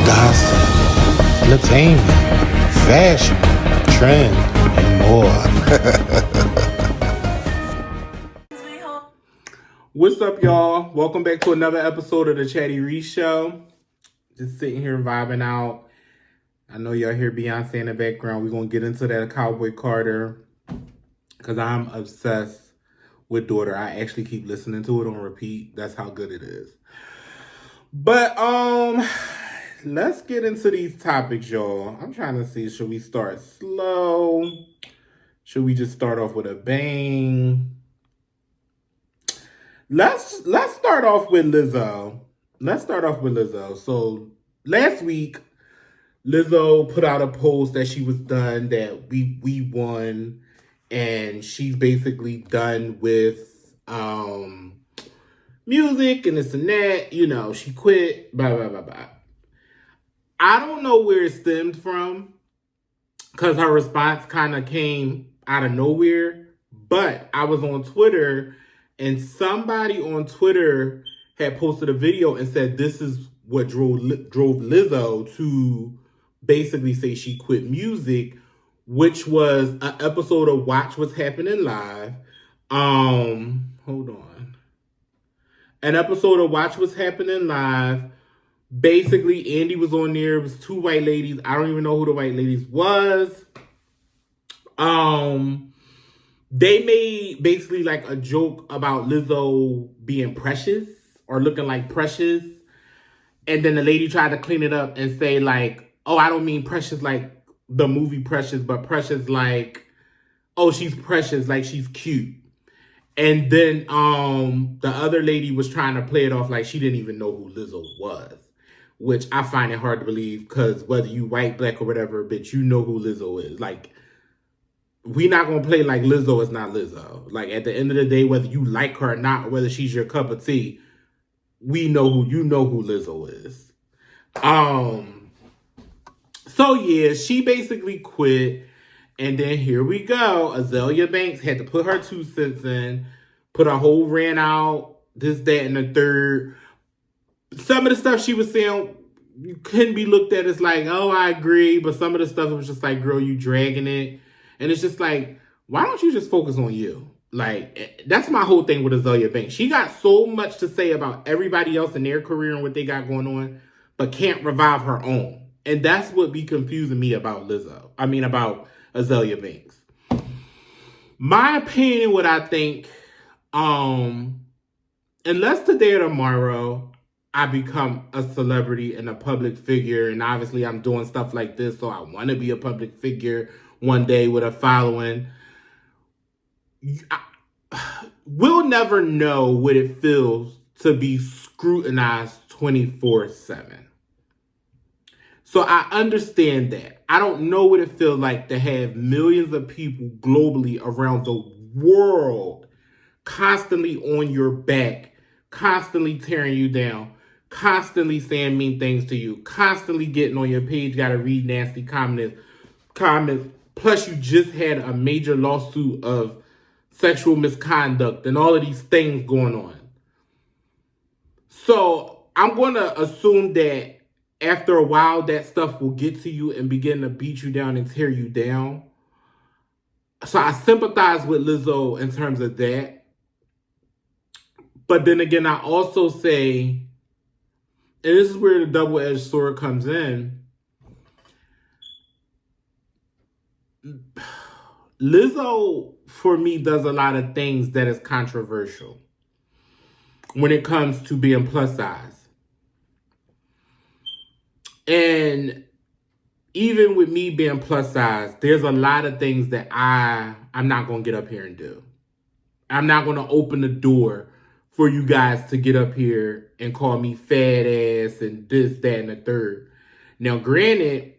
gossip, entertainment, fashion, trend, and more. What's up, y'all? Welcome back to another episode of the Chatty Reese Show. Just sitting here vibing out. I know y'all hear Beyonce in the background. We're going to get into that CowboyCarter because I'm obsessed with Daughter. I actually keep listening to it on repeat. That's how good it is. But let's get into these topics, y'all. I'm trying to see, should we start slow? Should we just start off with a bang? Let's start off with Lizzo. So last week, Lizzo put out a post that she was done, that we won, and she's basically done with music and this and that. You know, she quit, blah, blah, blah, blah. I don't know where it stemmed from, because her response kind of came out of nowhere. But I was on Twitter, and somebody on Twitter had posted a video and said this is what drove Lizzo to basically say she quit music, which was an episode of Watch What's Happening Live. Hold on. An episode of Watch What's Happening Live. Basically, Andy was on there. It was two white ladies. I don't even know who the white ladies was. They made basically like a joke about Lizzo being precious or looking like Precious. And then the lady tried to clean it up and say like, oh, I don't mean Precious like the movie Precious, but Precious like, oh, she's precious, like she's cute. And then the other lady was trying to play it off like she didn't even know who Lizzo was, which I find it hard to believe, because whether you white, black, or whatever, bitch, you know who Lizzo is. Like, we not going to play like Lizzo is not Lizzo. Like, at the end of the day, whether you like her or not, or whether she's your cup of tea, you know who Lizzo is. So, yeah, she basically quit. And then here we go. Azalea Banks had to put her 2 cents in, put a whole rant out, this, that, and the third. Some of the stuff she was saying, you couldn't be looked at as like, oh, I agree. But some of the stuff was just like, girl, you dragging it. And it's just like, why don't you just focus on you? Like, that's my whole thing with Azalea Banks. She got so much to say about everybody else in their career and what they got going on, but can't revive her own. And that's what be confusing me about about Azalea Banks. My opinion, what I think, unless today or tomorrow I become a celebrity and a public figure, and obviously I'm doing stuff like this, so I want to be a public figure one day with a following, we'll never know what it feels to be scrutinized 24/7. So I understand that. I don't know what it feels like to have millions of people globally around the world constantly on your back, constantly tearing you down, constantly saying mean things to you, constantly getting on your page, got to read nasty comments. Plus, you just had a major lawsuit of sexual misconduct and all of these things going on. So I'm going to assume that after a while, that stuff will get to you and begin to beat you down and tear you down. So I sympathize with Lizzo in terms of that. But then again, I also say, and this is where the double-edged sword comes in, Lizzo, for me, does a lot of things that is controversial when it comes to being plus size. And even with me being plus size, there's a lot of things that I'm not going to get up here and do. I'm not going to open the door for you guys to get up here and call me fat ass and this, that, and the third. Now, granted,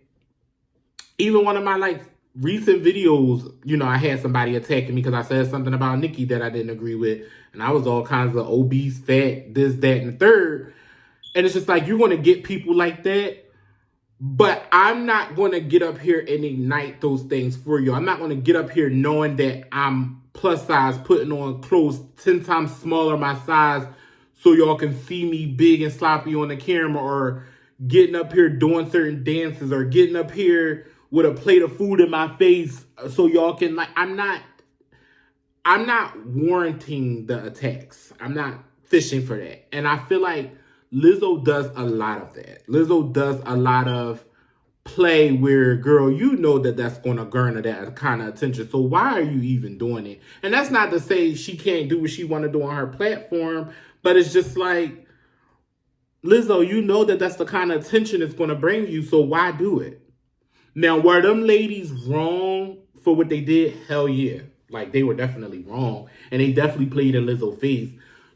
even one of my recent videos, I had somebody attacking me because I said something about Nicki that I didn't agree with. And I was all kinds of obese, fat, this, that, and the third. And it's just like, you're going to get people like that. But I'm not going to get up here and ignite those things for you. I'm not going to get up here knowing that I'm plus size, putting on clothes 10 times smaller my size so y'all can see me big and sloppy on the camera, or, getting up here doing certain dances or getting up here with a plate of food in my face so y'all can like. I'm not warranting the attacks. I'm not fishing for that. And I feel like Lizzo does a lot of that. Lizzo does a lot of play where, girl, you know that that's going to garner that kind of attention. So why are you even doing it? And that's not to say she can't do what she want to do on her platform, but it's just like, Lizzo, you know that that's the kind of attention it's going to bring you. So why do it? Now, were them ladies wrong for what they did? Hell yeah. Like, they were definitely wrong. And they definitely played in Lizzo's face.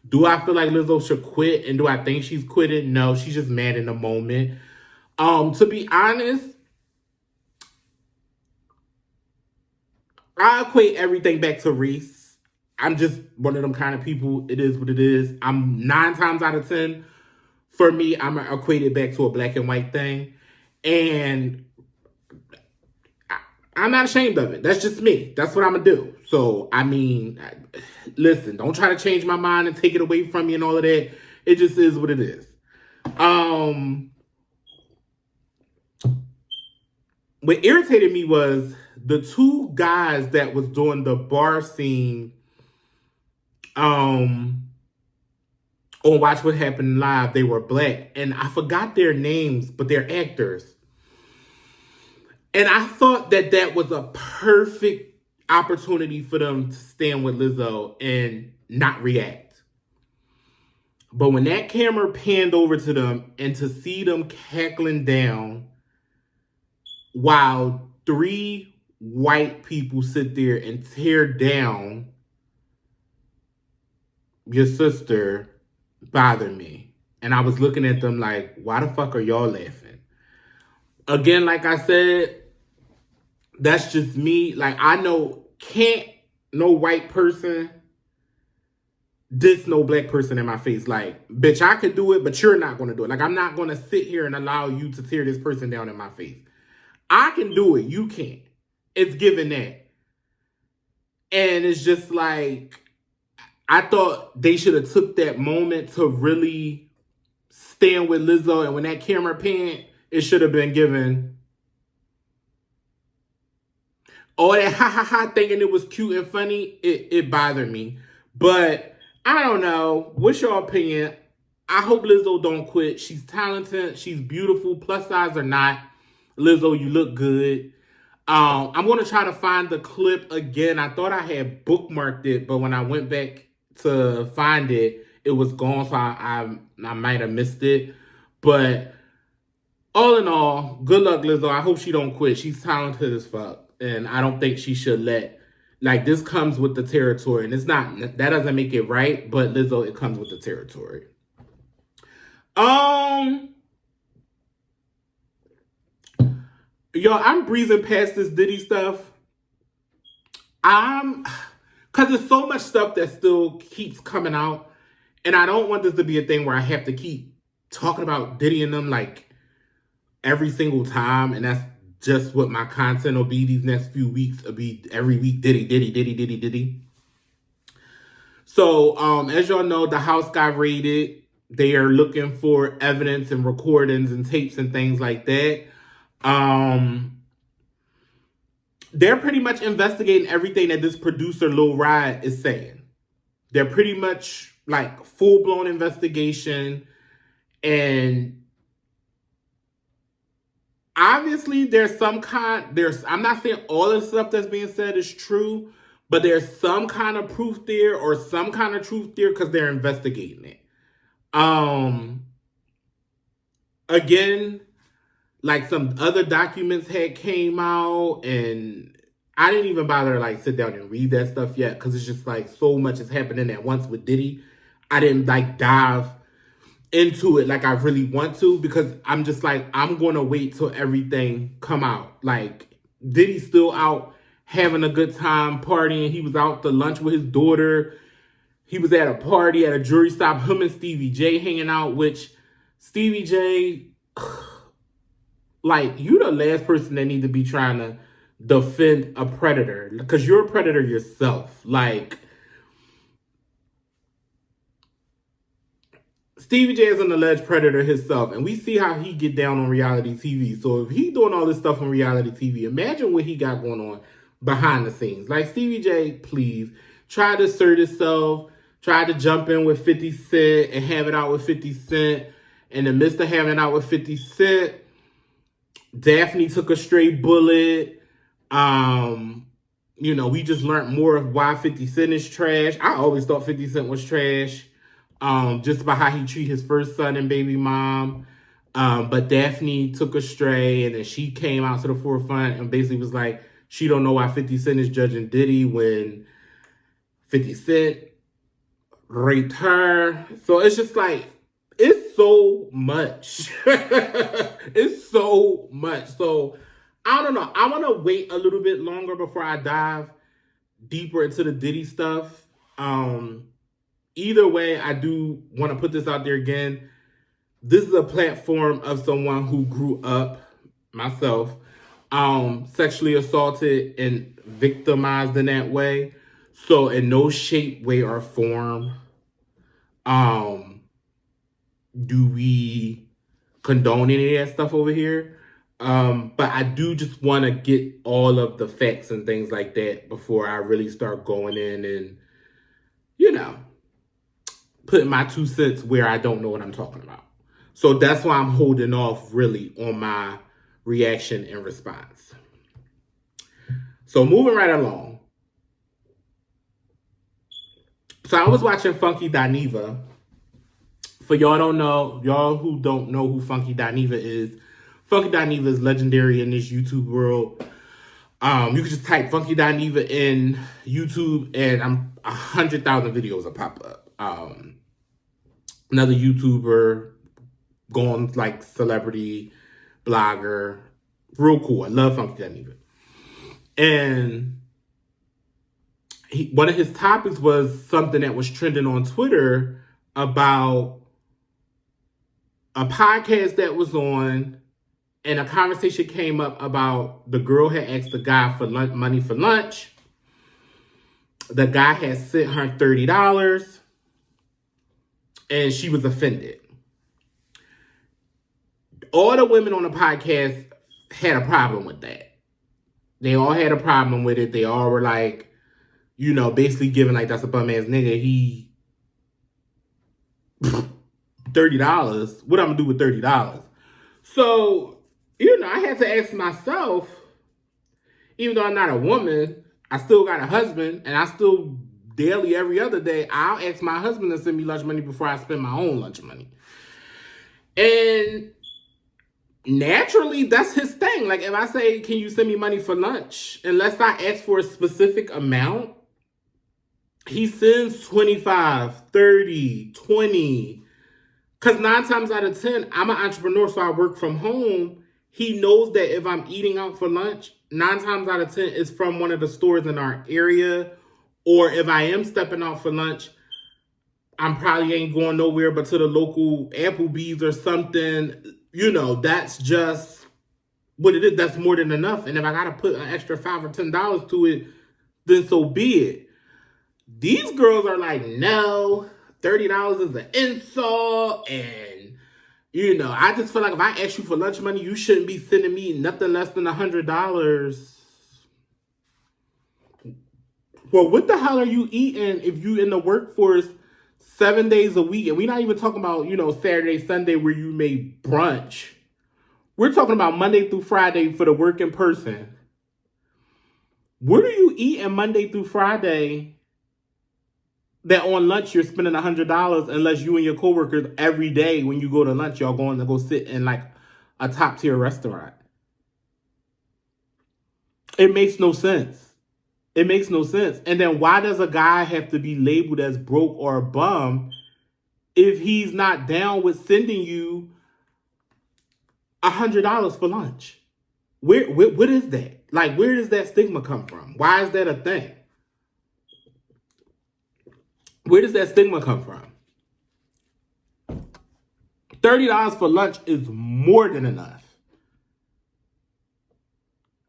Do I feel like Lizzo should quit? And do I think she's quitting? No, she's just mad in the moment. To be honest, I equate everything back to Reese. I'm just one of them kind of people. It is what it is. I'm 9 times out of 10. For me, I'm going to equate it back to a black and white thing. And I'm not ashamed of it. That's just me. That's what I'm going to do. So, I mean, listen, don't try to change my mind and take it away from me and all of that. It just is what it is. What irritated me was the 2 guys that was doing the bar scene on Watch What Happened Live. They were black. And I forgot their names, but they're actors. And I thought that that was a perfect opportunity for them to stand with Lizzo and not react. But when that camera panned over to them and to see them cackling down while 3 white people sit there and tear down your sister, bothered me. And I was looking at them like, why the fuck are y'all laughing? Again, like I said, that's just me. Like, I know, can't no white person diss no black person in my face. Like, bitch, I could do it, but you're not going to do it. Like, I'm not going to sit here and allow you to tear this person down in my face. I can do it. You can't. It's given that. And it's just like, I thought they should have took that moment to really stand with Lizzo. And when that camera panned, it should have been given all that ha ha ha thinking it was cute and funny. It bothered me. But I don't know. What's your opinion? I hope Lizzo don't quit. She's talented. She's beautiful. Plus size or not. Lizzo, you look good. I'm going to try to find the clip again. I thought I had bookmarked it, but when I went back to find it, it was gone, so I might have missed it. But all in all, good luck, Lizzo. I hope she don't quit. She's talented as fuck, and I don't think she should let, like, this comes with the territory, and it's not, that doesn't make it right, but Lizzo, it comes with the territory. Yo, I'm breezing past this Diddy stuff. Because there's so much stuff that still keeps coming out. And I don't want this to be a thing where I have to keep talking about Diddy and them like every single time. And that's just what my content will be these next few weeks. It'll be every week, Diddy, Diddy, Diddy, Diddy, Diddy. So, as y'all know, the house got raided. They are looking for evidence and recordings and tapes and things like that. They're pretty much investigating everything that this producer Lil Ride is saying. They're pretty much like full-blown investigation, and obviously I'm not saying all the stuff that's being said is true, but there's some kind of proof there or some kind of truth there because they're investigating it. Again, like some other documents had came out, and I didn't even bother to like sit down and read that stuff yet because it's just like so much is happening at once with Diddy. I didn't like dive into it like I really want to because I'm just like, I'm going to wait till everything come out. Like, Diddy's still out having a good time partying. He was out to lunch with his daughter. He was at a party at a jewelry stop, him and Stevie J hanging out, which Stevie J, like, you the last person that need to be trying to defend a predator because you're a predator yourself. Like, Stevie J is an alleged predator himself, and we see how he get down on reality TV. So if he doing all this stuff on reality TV, imagine what he got going on behind the scenes. Like, Stevie J, please, try to assert himself, try to jump in with 50 Cent and have it out with 50 Cent. In the midst of having it out with 50 Cent, Daphne took a straight bullet. We just learned more of why 50 Cent is trash. I always thought 50 Cent was trash. Just by how he treat his first son and baby mom. But Daphne took a stray, and then she came out to the forefront and basically was like, she don't know why 50 Cent is judging Diddy when 50 Cent raped her. So it's just like, it's so much. It's so much. So I don't know. I want to wait a little bit longer before I dive deeper into the Diddy stuff. Either way, I do want to put this out there again. This is a platform of someone who grew up, myself, sexually assaulted and victimized in that way. So in no shape, way, or form do we condone any of that stuff over here. But I do just want to get all of the facts and things like that before I really start going in and, putting my 2 cents where I don't know what I'm talking about. So that's why I'm holding off really on my reaction and response. So moving right along. So I was watching Funky Dineva. For y'all who don't know who Funky Dineva is, Funky Dineva is legendary in this YouTube world. You can just type Funky Dineva in YouTube and 100,000 videos will pop up. Another YouTuber, going like celebrity, blogger, real cool. I love Funky Dineva. And one of his topics was something that was trending on Twitter about a podcast that was on, and a conversation came up about the girl had asked the guy for money for lunch. The guy had sent her $30, and she was offended. All the women on the podcast had a problem with that. They all had a problem with it. They all were like, basically giving like, that's a bum ass nigga. He $30. What I'm gonna do with $30? So, I had to ask myself, even though I'm not a woman, I still got a husband, and I still daily, every other day, I'll ask my husband to send me lunch money before I spend my own lunch money. And naturally, that's his thing. Like, if I say, can you send me money for lunch? Unless I ask for a specific amount, he sends 25, 30, 20. Because 9 times out of 10, I'm an entrepreneur, so I work from home. He knows that if I'm eating out for lunch, 9 times out of 10 is from one of the stores in our area. Or if I am stepping out for lunch, I'm probably ain't going nowhere but to the local Applebee's or something. That's just what it is. That's more than enough. And if I got to put an extra $5 or $10 to it, then so be it. These girls are like, no, $30 is an insult. And, I just feel like if I ask you for lunch money, you shouldn't be sending me nothing less than $100. Well, what the hell are you eating if you in the workforce 7 days a week? And we're not even talking about, Saturday, Sunday where you made brunch. We're talking about Monday through Friday for the working person. What are you eating Monday through Friday that on lunch you're spending $100 unless you and your coworkers every day when you go to lunch, y'all going to go sit in like a top tier restaurant? It makes no sense. It makes no sense. And then why does a guy have to be labeled as broke or a bum if he's not down with sending you $100 for lunch? What is that? Like, where does that stigma come from? Why is that a thing? Where does that stigma come from? $30 for lunch is more than enough.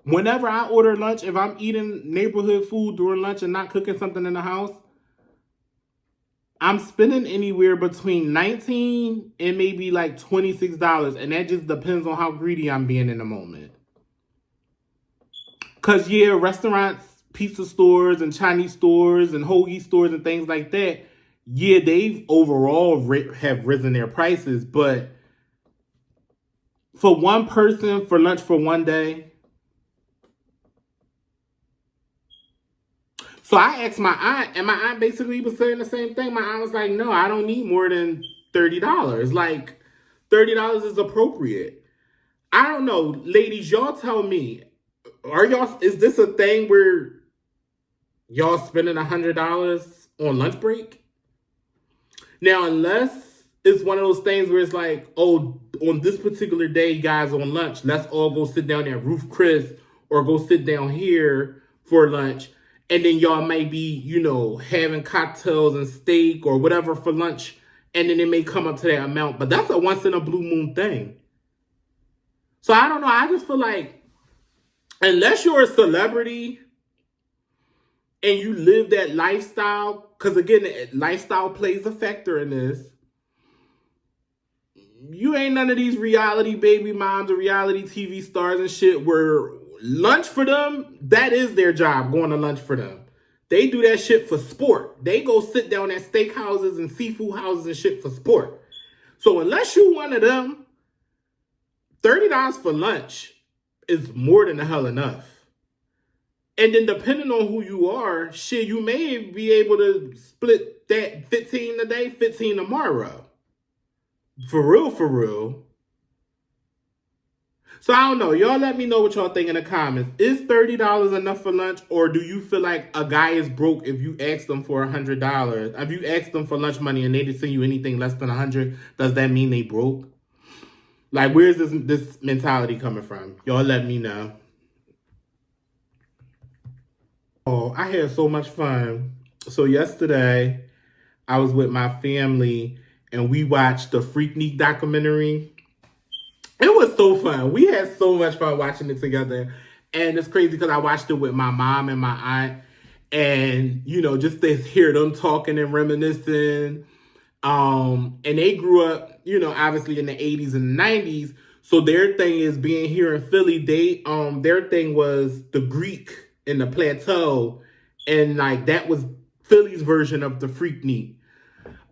Whenever I order lunch, if I'm eating neighborhood food during lunch and not cooking something in the house, I'm spending anywhere between $19 and maybe like $26, and that just depends on how greedy I'm being in the moment. Cause yeah, restaurants, pizza stores, and Chinese stores, and hoagie stores, and things like that, yeah, they've overall have risen their prices. But for one person for lunch for one day, so I asked my aunt, and my aunt basically was saying the same thing. My aunt was like, "No, I don't need more than $30. Like, $30 is appropriate." I don't know, ladies. Y'all tell me. Are y'all? Is this a thing where y'all spending $100 on lunch break? Now, unless it's one of those things where it's like, oh, on this particular day, guys, on lunch, let's all go sit down at Roof Chris or go sit down here for lunch. And then y'all might be, having cocktails and steak or whatever for lunch. And then it may come up to that amount. But that's a once in a blue moon thing. So I don't know. I just feel like unless you're a celebrity and you live that lifestyle, because again, lifestyle plays a factor in this. You ain't none of these reality baby moms or reality TV stars and shit where lunch for them, that is their job, going to lunch for them. They do that shit for sport. They go sit down at steak houses and seafood houses and shit for sport. So unless you one of them, $30 for lunch is more than the hell enough. And then depending on who you are, shit, you may be able to split that 15 today, 15 tomorrow. For real, for real. So I don't know. Y'all let me know what y'all think in the comments. Is $30 enough for lunch? Or do you feel like a guy is broke if you ask them for $100? If you ask them for lunch money and they didn't send you anything less than $100, does that mean they broke? Like, where's this mentality coming from? Y'all let me know. Oh, I had so much fun. So yesterday, I was with my family and we watched the Freaknik documentary. It was so fun. We had so much fun watching it together. And it's crazy because I watched it with my mom and my aunt. And, just to hear them talking and reminiscing. And they grew up, obviously in the 80s and the 90s. So their thing is being here in Philly. Their thing was the Greek and the plateau. And like that was Philly's version of the Freaknik.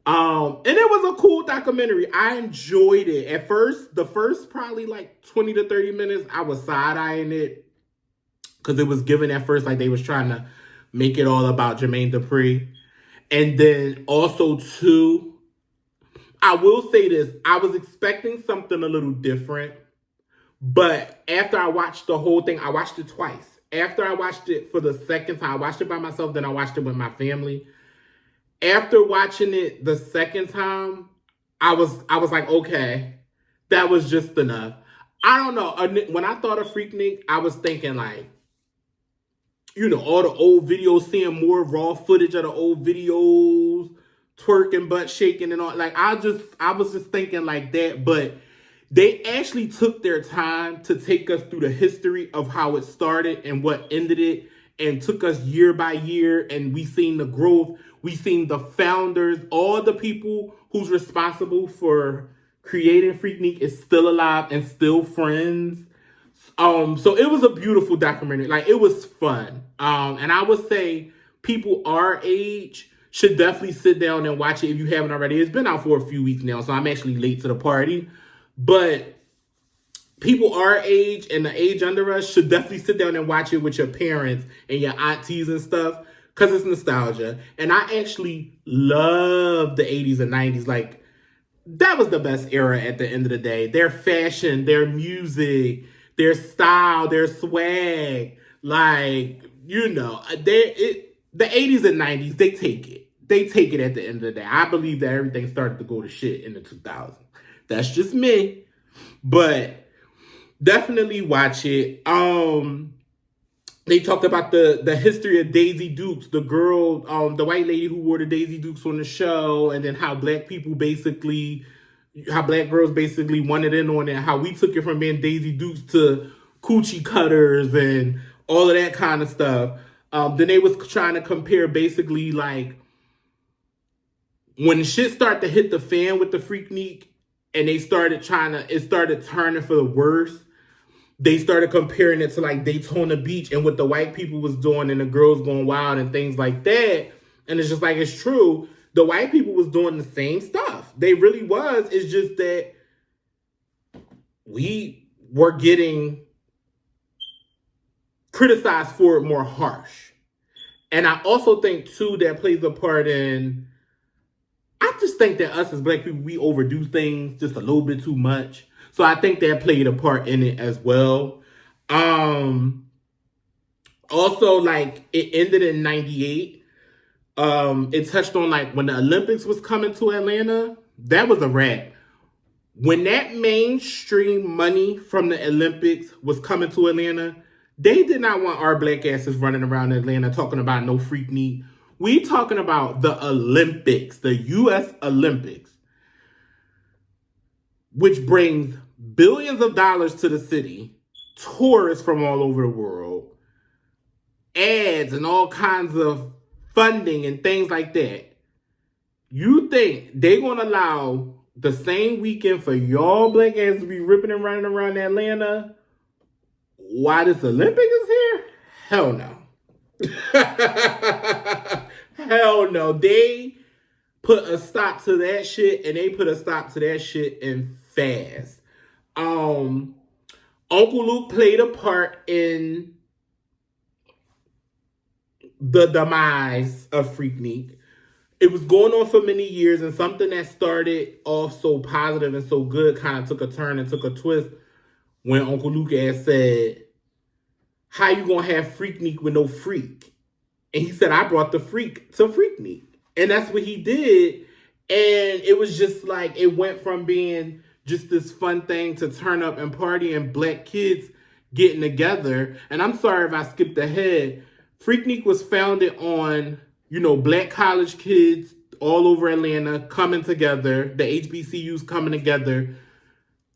And it was a cool documentary. I enjoyed it. At first, the first probably like 20 to 30 minutes, I was side-eyeing it. Because it was given at first like they was trying to make it all about Jermaine Dupri. And then also too, I will say this. I was expecting something a little different. But after I watched the whole thing, I watched it twice. After I watched it for the second time, I watched it by myself, then I watched it with my family. After watching it the second time, I was like, okay, that was just enough. I don't know. When I thought of Freaknik, I was thinking like, all the old videos, seeing more raw footage of the old videos, twerking, butt shaking and all. Like, I was just thinking like that. But they actually took their time to take us through the history of how it started and what ended it, and took us year by year. And we seen the growth. We seen the founders, all the people who's responsible for creating Freaknik is still alive and still friends. So it was a beautiful documentary. Like, it was fun. And I would say people our age should definitely sit down and watch it if you haven't already. It's been out for a few weeks now, so I'm actually late to the party. But people our age and the age under us should definitely sit down and watch it with your parents and your aunties and stuff. Because it's nostalgia. And I actually love the 80s and 90s. Like, that was the best era at the end of the day. Their fashion, their music, their style, their swag. Like, the 80s and 90s, they take it. They take it at the end of the day. I believe that everything started to go to shit in the 2000s. That's just me. But definitely watch it. They talked about the history of Daisy Dukes, the girl, the white lady who wore the Daisy Dukes on the show, and then how black girls basically wanted in on it, how we took it from being Daisy Dukes to coochie cutters and all of that kind of stuff. Then they was trying to compare basically like when shit started to hit the fan with the Freaknik and they started it started turning for the worse, they started comparing it to like Daytona Beach and what the white people was doing and the girls going wild and things like that. And it's just like, it's true. The white people was doing the same stuff. They really was. It's just that we were getting criticized for it more harsh. And I also think, too, that plays a part in, I just think that us as black people, we overdo things just a little bit too much. So I think that played a part in it as well. Also, like, it ended in 98. It touched on, like, when the Olympics was coming to Atlanta, that was a wrap. When that mainstream money from the Olympics was coming to Atlanta, they did not want our black asses running around Atlanta talking about no Freaknik. We talking about the Olympics, the U.S. Olympics, which brings billions of dollars to the city, tourists from all over the world, ads and all kinds of funding and things like that. You think they're going to allow the same weekend for y'all black asses to be ripping and running around Atlanta while this Olympic is here? Hell no. Hell no. They put a stop to that shit, and they put a stop to that shit in fast. Uncle Luke played a part in the demise of Freaknik. It was going on for many years, and something that started off so positive and so good kind of took a turn and took a twist when Uncle Luke had said, how you gonna have Freaknik with no freak? And he said, I brought the freak to Freaknik. And that's what he did. And it was just like, it went from being just this fun thing to turn up and party and black kids getting together. And I'm sorry if I skipped ahead. Freaknik was founded on, black college kids all over Atlanta coming together, the HBCUs coming together.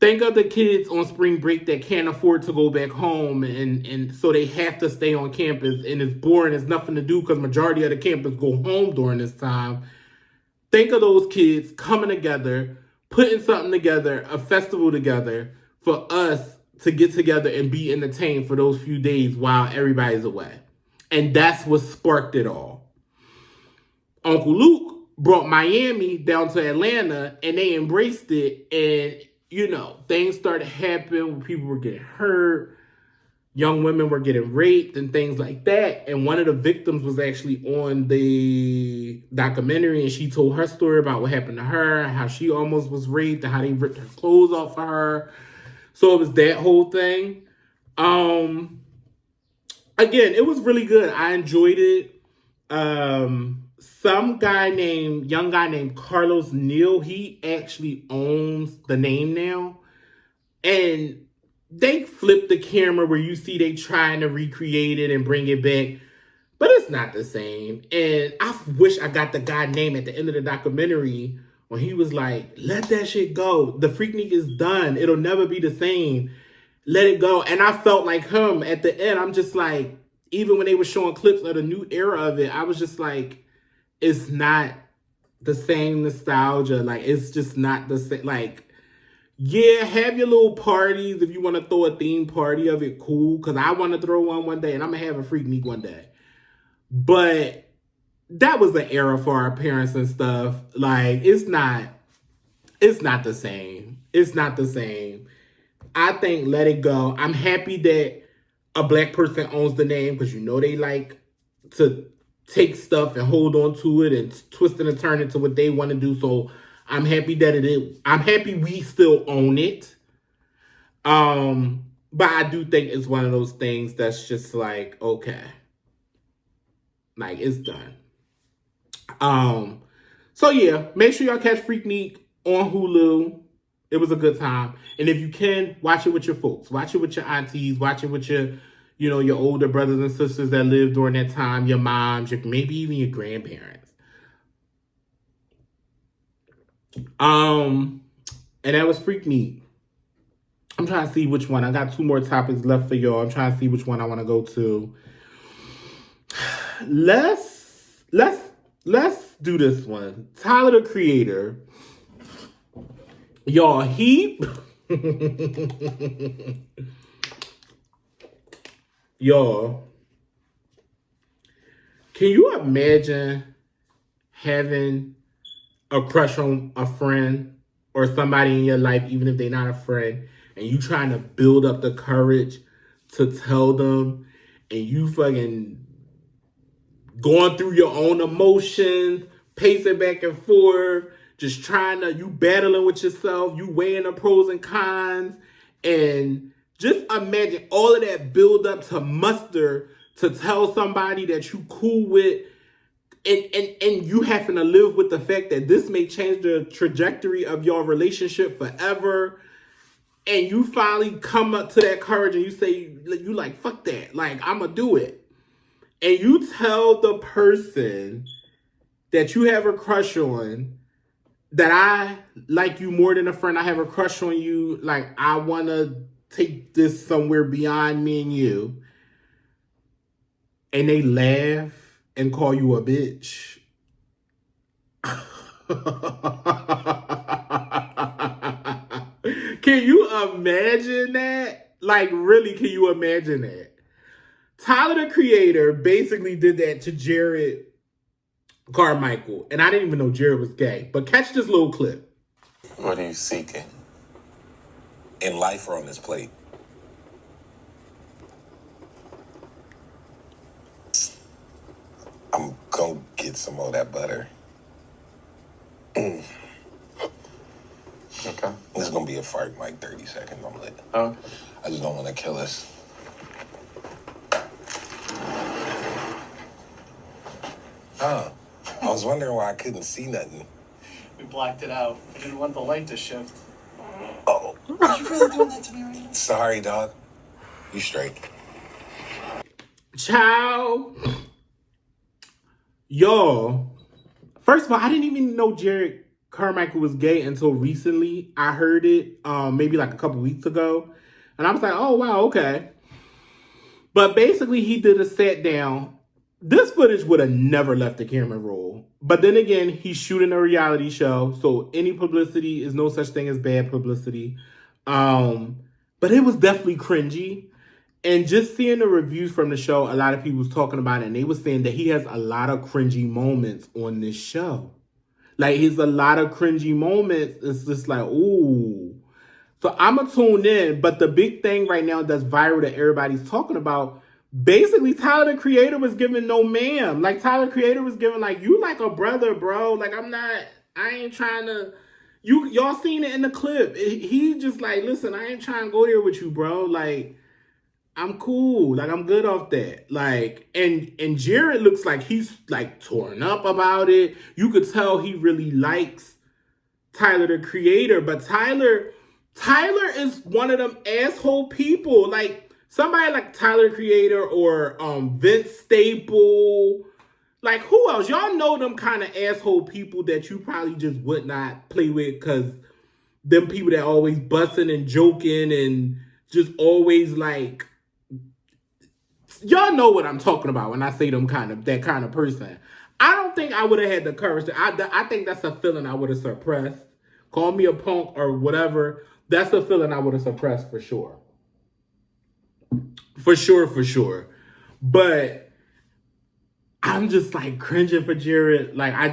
Think of the kids on spring break that can't afford to go back home, and so they have to stay on campus, and it's boring, there's nothing to do because majority of the campus go home during this time. Think of those kids coming together, putting something together, a festival together for us to get together and be entertained for those few days while everybody's away. And that's what sparked it all. Uncle Luke brought Miami down to Atlanta, and they embraced it, and things started happening where people were getting hurt, young women were getting raped and things like that. And one of the victims was actually on the documentary, and she told her story about what happened to her, how she almost was raped, and how they ripped her clothes off of her. So it was that whole thing. Again, it was really good. I enjoyed it. Some young guy named Carlos Neal, he actually owns the name now. And they flipped the camera where you see they trying to recreate it and bring it back. But it's not the same. And I wish I got the guy name at the end of the documentary when he was like, let that shit go. The Freaknik is done. It'll never be the same. Let it go. And I felt like him at the end. I'm just like, even when they were showing clips of the new era of it, I was just like, it's not the same nostalgia. Like, it's just not the same. Like, yeah, have your little parties. If you want to throw a theme party of it, cool. Because I want to throw one day, and I'm going to have a Freaknik one day. But that was the era for our parents and stuff. Like, it's not the same. It's not the same. I think let it go. I'm happy that a black person owns the name because they like to take stuff and hold on to it and twist it and turn it to what they want to do. So I'm happy that it is. I'm happy we still own it. But I do think it's one of those things that's just like, okay. Like, it's done. So yeah, make sure y'all catch Freaknik on Hulu. It was a good time. And if you can, watch it with your folks. Watch it with your aunties. Watch it with your your older brothers and sisters that lived during that time, your moms, maybe even your grandparents. And that was Freaknik. I'm trying to see which one. I got 2 more topics left for y'all. I'm trying to see which one I want to go to. Let's do this one. Tyler, the Creator. Y'all, y'all, can you imagine having a crush on a friend or somebody in your life, even if they're not a friend, and you trying to build up the courage to tell them, and you fucking going through your own emotions, pacing back and forth, just trying to, you battling with yourself, you weighing the pros and cons, and just imagine all of that build up to muster to tell somebody that you cool with, and you having to live with the fact that this may change the trajectory of your relationship forever. And you finally come up to that courage and you say, you like, fuck that. Like, I'm going to do it. And you tell the person that you have a crush on that I like you more than a friend. I have a crush on you. Like, I want to take this somewhere beyond me and you. And they laugh and call you a bitch. Can you imagine that? Like, really, can you imagine that? Tyler, the Creator, basically did that to Jared Carmichael. And I didn't even know Jared was gay. But catch this little clip. What are you seeking? In life or on this plate? I'm gonna get some more of that butter. Okay. This is gonna be a fart in like 30 seconds. I'm lit. Oh. I just don't want to kill us. I was wondering why I couldn't see nothing. We blacked it out. I didn't want the light to shift. Oh. Are you really doing that to me right now? Sorry, dog. You straight. Ciao. Y'all, first of all, I didn't even know Jared Carmichael was gay until recently. I heard it maybe like a couple weeks ago. And I was like, oh, wow, okay. But basically, he did a sit down. This footage would have never left the camera roll. But then again, he's shooting a reality show. So any publicity is no such thing as bad publicity. But it was definitely cringy. And just seeing the reviews from the show, a lot of people was talking about it. And they were saying that he has a lot of cringy moments on this show. Like, he's a lot of cringy moments. It's just like, ooh. So I'm going to tune in. But the big thing right now that's viral that everybody's talking about, basically, Tyler, the Creator, was giving no ma'am. Like, Tyler, the Creator was giving, like, you like a brother, bro. Like, I ain't trying to, y'all seen it in the clip. He just like, listen, I ain't trying to go there with you, bro. Like, I'm cool. Like, I'm good off that. Like, and Jared looks like he's, like, torn up about it. You could tell he really likes Tyler, the Creator. But Tyler is one of them asshole people. Like, somebody like Tyler, the Creator, or Vince Staple. Like, who else? Y'all know them kind of asshole people that you probably just would not play with, because them people that always busting and joking and just always, like, y'all know what I'm talking about when I say that kind of person. I don't think I would have had the courage. I think that's a feeling I would have suppressed. Call me a punk or whatever. That's a feeling I would have suppressed for sure. For sure. But I'm just like cringing for Jared. Like, I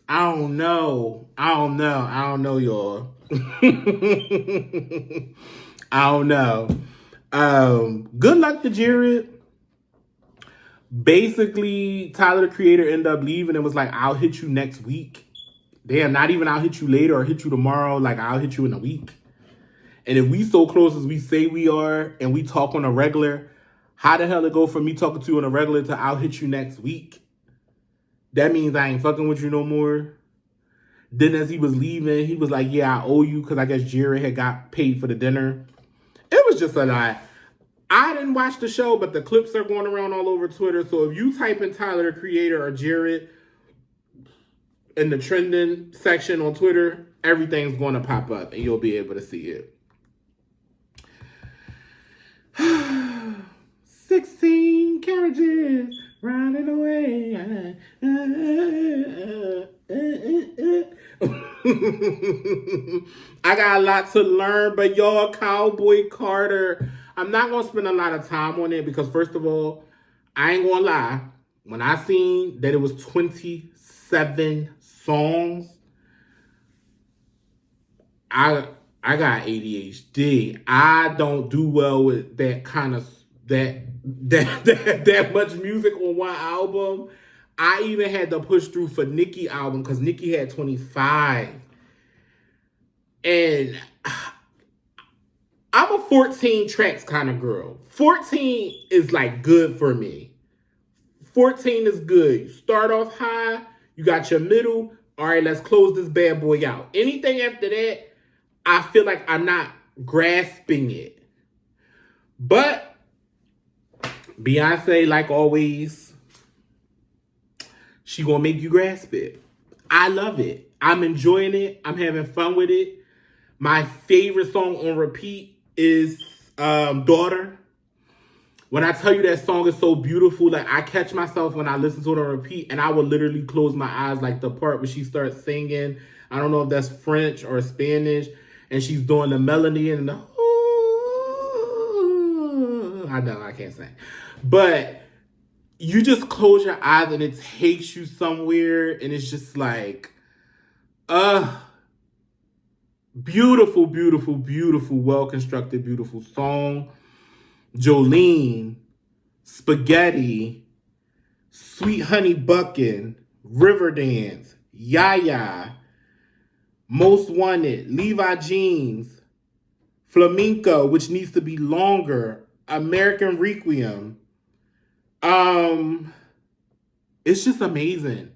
don't know. I don't know, y'all. I don't know. Good luck to Jared. Basically, Tyler, the Creator, ended up leaving and was like, I'll hit you next week. Damn, not even I'll hit you later or hit you tomorrow. Like, I'll hit you in a week. And if we so close as we say we are and we talk on a regular, how the hell it go from me talking to you on a regular to I'll hit you next week? That means I ain't fucking with you no more. Then as he was leaving, he was like, yeah, I owe you, because I guess Jared had got paid for the dinner. It was just a lot. I didn't watch the show, but the clips are going around all over Twitter. So if you type in Tyler, the Creator, or Jared in the trending section on Twitter, everything's going to pop up and you'll be able to see it. 16 carriages riding away. I got a lot to learn, but y'all, Cowboy Carter, I'm not going to spend a lot of time on it because, first of all, I ain't going to lie. When I seen that it was 27 songs, I got ADHD. I don't do well with that kind of that much music on one album. I even had to push through for Nicki album because Nicki had 25. And I'm a 14 tracks kind of girl. 14 is like good for me. 14 is good. You start off high, you got your middle. All right, let's close this bad boy out. Anything after that, I feel like I'm not grasping it. But Beyonce, like always, she gonna make you grasp it. I love it. I'm enjoying it. I'm having fun with it. My favorite song on repeat is Daughter. When I tell you that song is so beautiful, like I catch myself when I listen to it on repeat and I will literally close my eyes, like the part where she starts singing. I don't know if that's French or Spanish, and she's doing the melody and the I know I can't sing. But you just close your eyes and it takes you somewhere and it's just like beautiful, beautiful, beautiful, well-constructed, beautiful song. Jolene, Spaghetti, Sweet Honey Buckin', Riverdance, Yaya, Most Wanted, Levi Jeans, Flamenco, which needs to be longer, American Requiem. It's just amazing.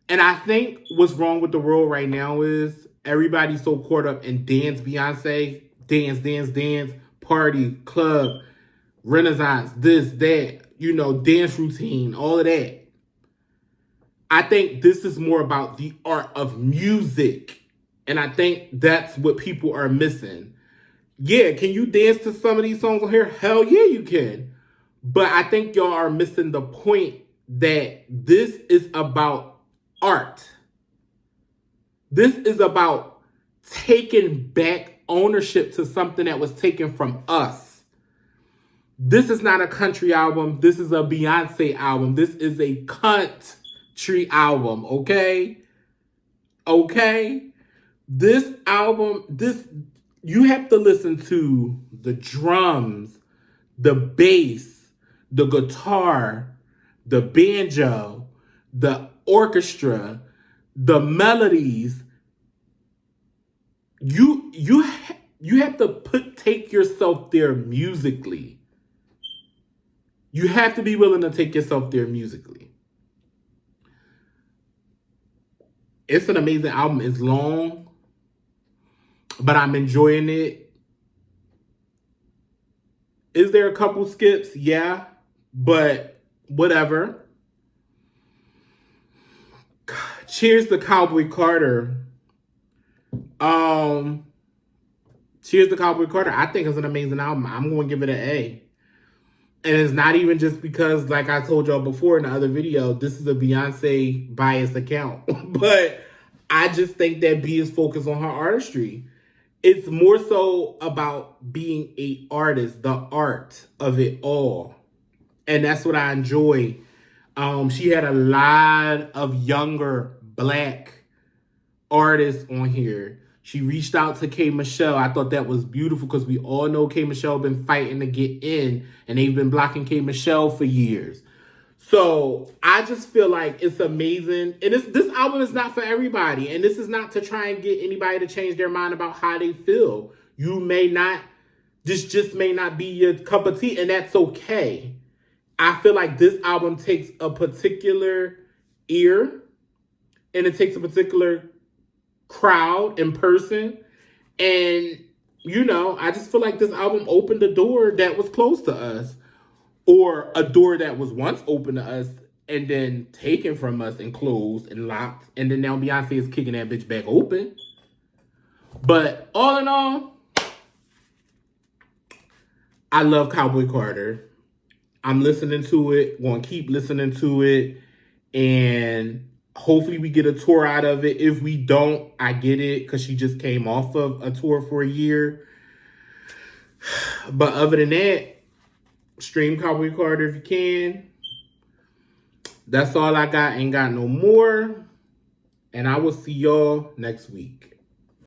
And I think what's wrong with the world right now is everybody's so caught up in dance, Beyonce, dance, dance, dance, party, club, Renaissance, this, that, dance routine, all of that. I think this is more about the art of music. And I think that's what people are missing. Yeah, can you dance to some of these songs on here? Hell yeah, you can. But I think y'all are missing the point that this is about art. This is about taking back ownership to something that was taken from us. This is not a country album. This is a Beyonce album. This is a country album, okay? Okay? This album, you have to listen to the drums, the bass, the guitar, the banjo, the orchestra, the melodies. You have to take yourself there musically. You have to be willing to take yourself there musically. It's an amazing album. It's long, but I'm enjoying it. Is there a couple skips? Yeah, but whatever. Cheers to Cowboy Carter. Cheers to Cowboy Carter. I think it's an amazing album. I'm going to give it an A. And it's not even just because, like I told y'all before in the other video, this is a Beyonce biased account. But I just think that B is focused on her artistry. It's more so about being an artist, the art of it all. And that's what I enjoy. She had a lot of younger Black artists on here. She reached out to K. Michelle. I thought that was beautiful because we all know K. Michelle been fighting to get in, and they've been blocking K. Michelle for years. So I just feel like it's amazing. And this album is not for everybody. And this is not to try and get anybody to change their mind about how they feel. You may not, this just may not be your cup of tea, and that's okay. I feel like this album takes a particular ear, and it takes a particular crowd and person. And, I just feel like this album opened a door that was closed to us. Or a door that was once open to us and then taken from us and closed and locked. And then now Beyonce is kicking that bitch back open. But all in all, I love Cowboy Carter. I'm listening to it. Going to keep listening to it. And Hopefully we get a tour out of it. If we don't, I get it because she just came off of a tour for a year. But other than that, stream Cowboy Carter if you can. That's all I got. Ain't got no more. And I will see y'all next week.